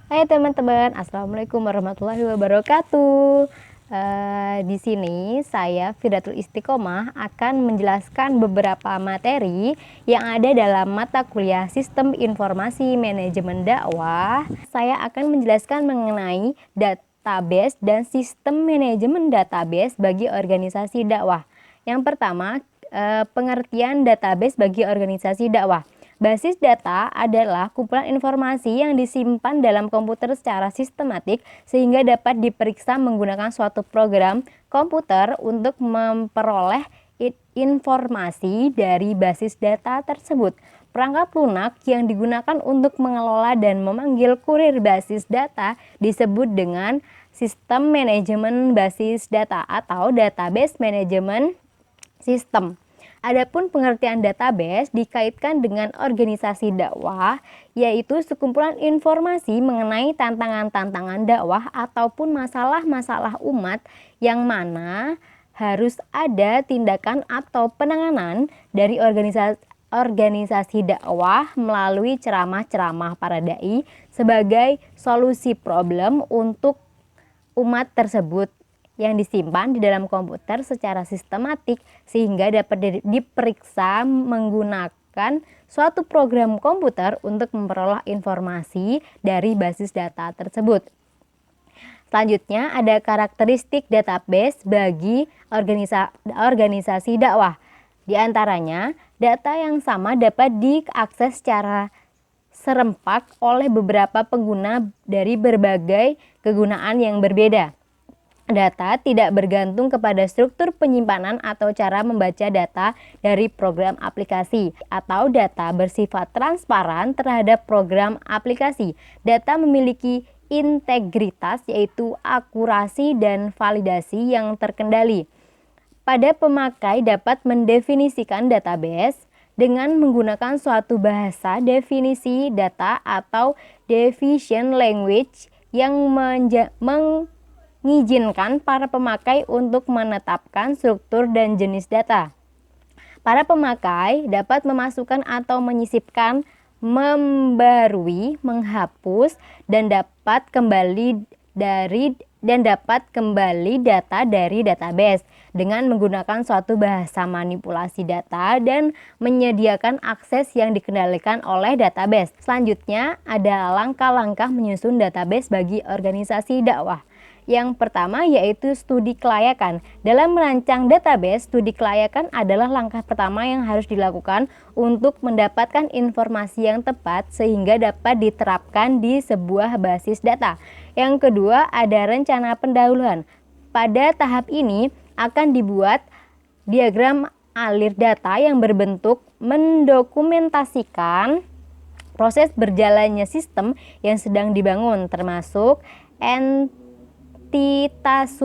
Hai teman-teman, Assalamualaikum warahmatullahi wabarakatuh. Di sini saya Fidatul Istiqomah akan menjelaskan beberapa materi yang ada dalam mata kuliah Sistem Informasi Manajemen Dakwah. Saya akan menjelaskan mengenai database dan sistem manajemen database bagi organisasi dakwah. Yang pertama, pengertian database bagi organisasi dakwah. Basis data adalah kumpulan informasi yang disimpan dalam komputer secara sistematik sehingga dapat diperiksa menggunakan suatu program komputer untuk memperoleh informasi dari basis data tersebut. Perangkat lunak yang digunakan untuk mengelola dan memanggil kurir basis data disebut dengan sistem manajemen basis data atau database management system. Adapun pengertian database dikaitkan dengan organisasi dakwah, yaitu sekumpulan informasi mengenai tantangan-tantangan dakwah ataupun masalah-masalah umat yang mana harus ada tindakan atau penanganan dari organisasi dakwah melalui ceramah-ceramah para dai sebagai solusi problem untuk umat tersebut yang disimpan di dalam komputer secara sistematik sehingga dapat diperiksa menggunakan suatu program komputer untuk memperoleh informasi dari basis data tersebut. Selanjutnya ada karakteristik database bagi organisasi dakwah. Di antaranya, data yang sama dapat diakses secara serempak oleh beberapa pengguna dari berbagai kegunaan yang berbeda. Data tidak bergantung kepada struktur penyimpanan atau cara membaca data dari program aplikasi, atau data bersifat transparan terhadap program aplikasi. Data memiliki integritas, yaitu akurasi dan validasi yang terkendali. Pada pemakai dapat mendefinisikan database dengan menggunakan suatu bahasa definisi data atau definition language yang mengizinkan para pemakai untuk menetapkan struktur dan jenis data. Para pemakai dapat memasukkan atau menyisipkan, membarui, menghapus, dan dapat kembali data dari database dengan menggunakan suatu bahasa manipulasi data dan menyediakan akses yang dikendalikan oleh database. Selanjutnya ada langkah-langkah menyusun database bagi organisasi dakwah. Yang pertama yaitu studi kelayakan. Dalam merancang database, studi kelayakan adalah langkah pertama yang harus dilakukan untuk mendapatkan informasi yang tepat sehingga dapat diterapkan di sebuah basis data. Yang kedua ada rencana pendahuluan. Pada tahap ini akan dibuat diagram alir data yang berbentuk mendokumentasikan proses berjalannya sistem yang sedang dibangun, termasuk entitas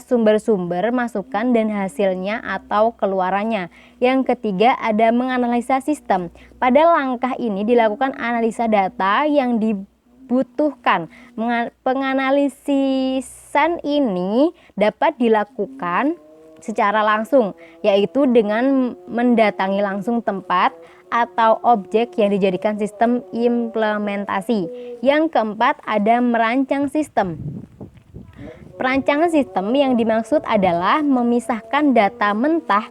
sumber-sumber masukan dan hasilnya atau keluarannya. Yang ketiga ada menganalisa sistem. Pada langkah ini dilakukan analisa data yang dibutuhkan. Penganalisisan ini dapat dilakukan secara langsung, yaitu dengan mendatangi langsung tempat atau objek yang dijadikan sistem implementasi. Yang keempat ada merancang sistem. Perancangan sistem yang dimaksud adalah memisahkan data mentah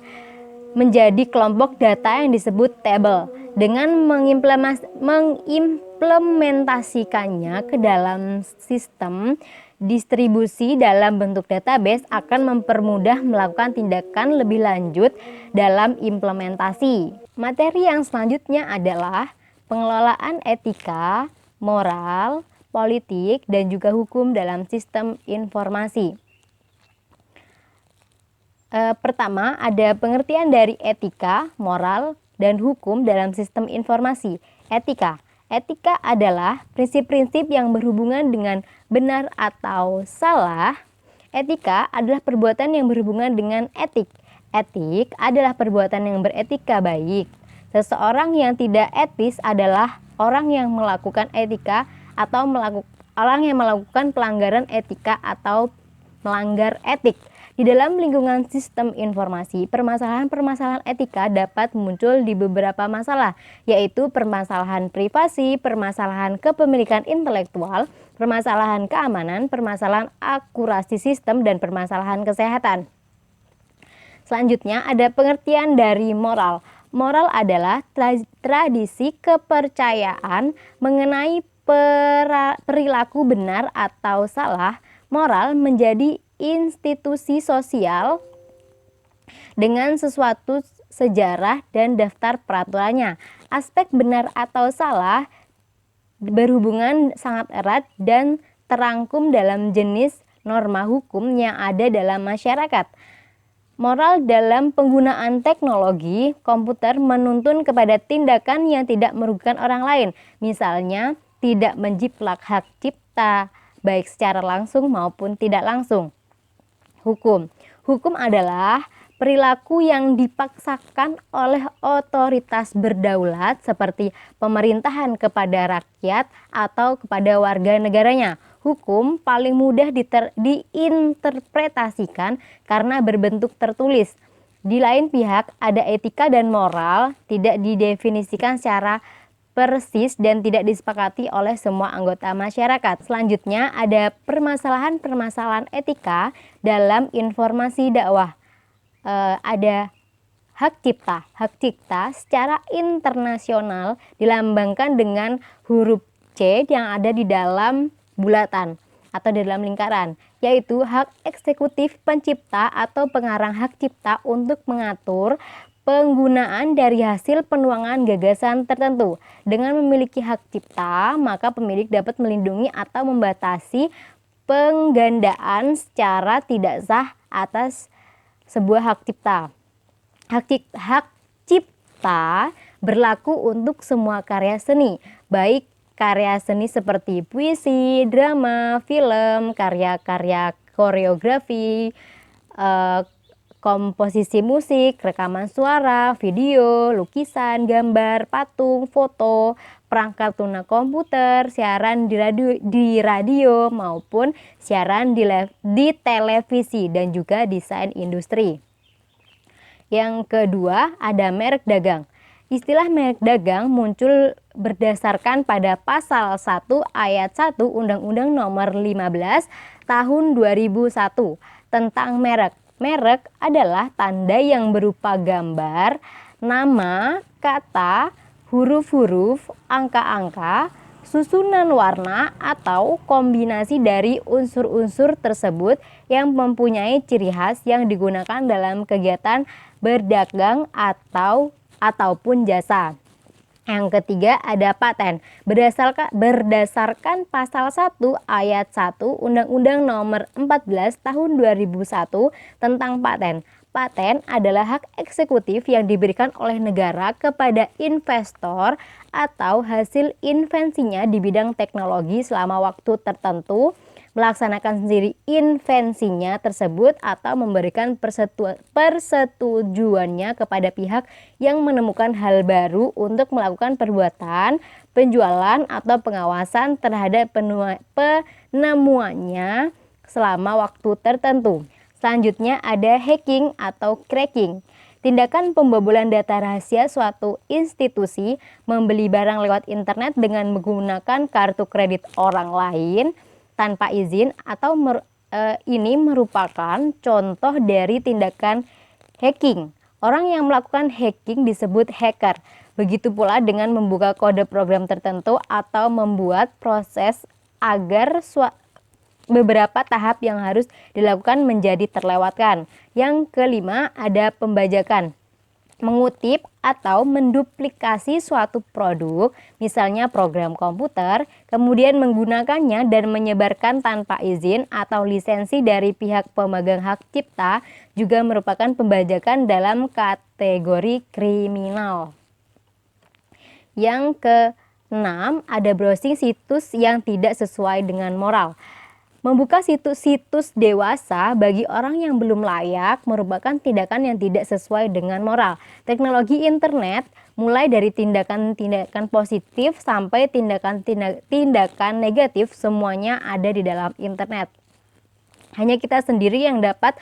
menjadi kelompok data yang disebut tabel dengan mengimplementasikannya ke dalam sistem distribusi dalam bentuk database akan mempermudah melakukan tindakan lebih lanjut dalam implementasi. Materi yang selanjutnya adalah pengelolaan etika, moral, politik, dan juga hukum dalam sistem informasi. Pertama, ada pengertian dari etika, moral, dan hukum dalam sistem informasi. Etika. Etika adalah prinsip-prinsip yang berhubungan dengan benar atau salah. Etika adalah perbuatan yang berhubungan dengan etik. Etik adalah perbuatan yang beretika baik. Seseorang yang tidak etis adalah orang yang melakukan etika atau orang yang melakukan pelanggaran etika atau melanggar etik. Di dalam lingkungan sistem informasi, permasalahan-permasalahan etika dapat muncul di beberapa masalah, yaitu permasalahan privasi, permasalahan kepemilikan intelektual, permasalahan keamanan, permasalahan akurasi sistem, dan permasalahan kesehatan. Selanjutnya ada pengertian dari moral. Moral adalah tradisi kepercayaan mengenai perilaku benar atau salah. Moral menjadi institusi sosial dengan sesuatu sejarah dan daftar peraturannya. Aspek benar atau salah berhubungan sangat erat dan terangkum dalam jenis norma hukum yang ada dalam masyarakat. Moral dalam penggunaan teknologi komputer menuntun kepada tindakan yang tidak merugikan orang lain, misalnya tidak menjiplak hak cipta, baik secara langsung maupun tidak langsung. Hukum adalah perilaku yang dipaksakan oleh otoritas berdaulat seperti pemerintahan kepada rakyat atau kepada warga negaranya. Hukum paling mudah diinterpretasikan karena berbentuk tertulis. Di lain pihak, ada etika dan moral tidak didefinisikan secara persis dan tidak disepakati oleh semua anggota masyarakat. Selanjutnya ada permasalahan-permasalahan etika dalam informasi dakwah. Ada hak cipta. Hak cipta secara internasional dilambangkan dengan huruf C yang ada di dalam bulatan atau di dalam lingkaran, yaitu hak eksekutif pencipta atau pengarang hak cipta untuk mengatur penggunaan dari hasil penuangan gagasan tertentu. Dengan memiliki hak cipta, maka pemilik dapat melindungi atau membatasi penggandaan secara tidak sah atas sebuah hak cipta. Hak cipta berlaku untuk semua karya seni, baik karya seni seperti puisi, drama, film, karya-karya koreografi, komposisi musik, rekaman suara, video, lukisan, gambar, patung, foto, perangkat lunak komputer, siaran di radio maupun siaran di televisi, dan juga desain industri. Yang kedua ada merek dagang. Istilah merek dagang muncul berdasarkan pada pasal 1 ayat 1 Undang-Undang Nomor 15 Tahun 2001 tentang merek. Merek adalah tanda yang berupa gambar, nama, kata, huruf-huruf, angka-angka, susunan warna, atau kombinasi dari unsur-unsur tersebut yang mempunyai ciri khas yang digunakan dalam kegiatan berdagang ataupun jasa. Yang ketiga ada paten. Berdasarkan pasal 1 ayat 1 Undang-Undang Nomor 14 Tahun 2001 tentang paten. Paten adalah hak eksekutif yang diberikan oleh negara kepada investor atau hasil invensinya di bidang teknologi selama waktu tertentu, melaksanakan sendiri invensinya tersebut atau memberikan persetujuannya kepada pihak yang menemukan hal baru untuk melakukan perbuatan, penjualan atau pengawasan terhadap penemuannya selama waktu tertentu. Selanjutnya ada hacking atau cracking. Tindakan pembobolan data rahasia suatu institusi, membeli barang lewat internet dengan menggunakan kartu kredit orang lain tanpa izin atau ini merupakan contoh dari tindakan hacking. Orang yang melakukan hacking disebut hacker. Begitu pula dengan membuka kode program tertentu atau membuat proses agar beberapa tahap yang harus dilakukan menjadi terlewatkan. Yang kelima ada pembajakan. Mengutip atau menduplikasi suatu produk, misalnya program komputer, kemudian menggunakannya dan menyebarkan tanpa izin atau lisensi dari pihak pemegang hak cipta juga merupakan pembajakan dalam kategori kriminal. Yang keenam ada browsing situs yang tidak sesuai dengan moral. Membuka situs-situs dewasa bagi orang yang belum layak merupakan tindakan yang tidak sesuai dengan moral. Teknologi internet mulai dari tindakan-tindakan positif sampai tindakan negatif semuanya ada di dalam internet. Hanya kita sendiri yang dapat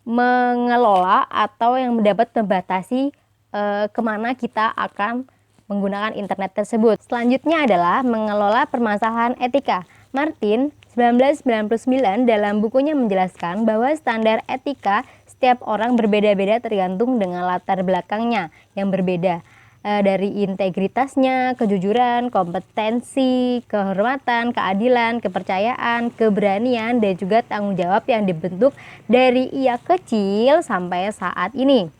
mengelola atau yang dapat membatasi kemana kita akan menggunakan internet tersebut. Selanjutnya adalah mengelola permasalahan etika. Martin 1999 dalam bukunya menjelaskan bahwa standar etika setiap orang berbeda-beda tergantung dengan latar belakangnya yang berbeda. Dari integritasnya, kejujuran, kompetensi, kehormatan, keadilan, kepercayaan, keberanian, dan juga tanggung jawab yang dibentuk dari ia kecil sampai saat ini.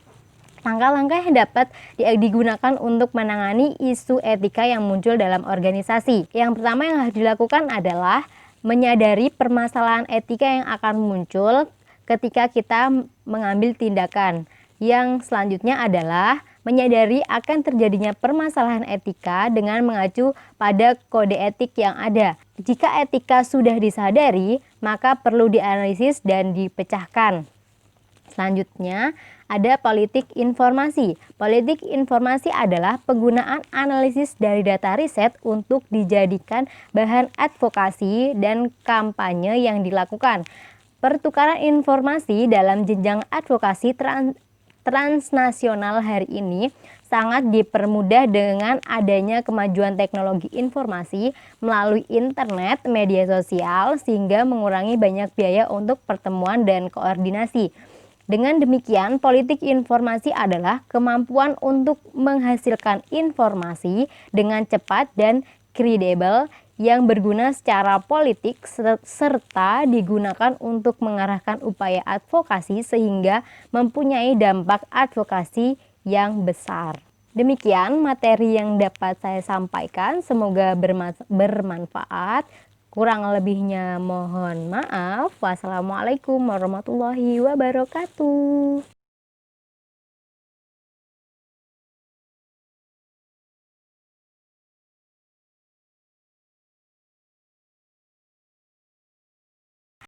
Langkah-langkah yang dapat digunakan untuk menangani isu etika yang muncul dalam organisasi. Yang pertama yang harus dilakukan adalah menyadari permasalahan etika yang akan muncul ketika kita mengambil tindakan. Yang selanjutnya adalah menyadari akan terjadinya permasalahan etika dengan mengacu pada kode etik yang ada. Jika etika sudah disadari, maka perlu dianalisis dan dipecahkan. Selanjutnya, ada politik informasi. Politik informasi adalah penggunaan analisis dari data riset untuk dijadikan bahan advokasi dan kampanye yang dilakukan. Pertukaran informasi dalam jenjang advokasi transnasional hari ini sangat dipermudah dengan adanya kemajuan teknologi informasi melalui internet, media sosial, sehingga mengurangi banyak biaya untuk pertemuan dan koordinasi. Dengan demikian, politik informasi adalah kemampuan untuk menghasilkan informasi dengan cepat dan kredibel yang berguna secara politik serta digunakan untuk mengarahkan upaya advokasi sehingga mempunyai dampak advokasi yang besar. Demikian materi yang dapat saya sampaikan, semoga bermanfaat. Kurang lebihnya mohon maaf. Wassalamualaikum warahmatullahi wabarakatuh.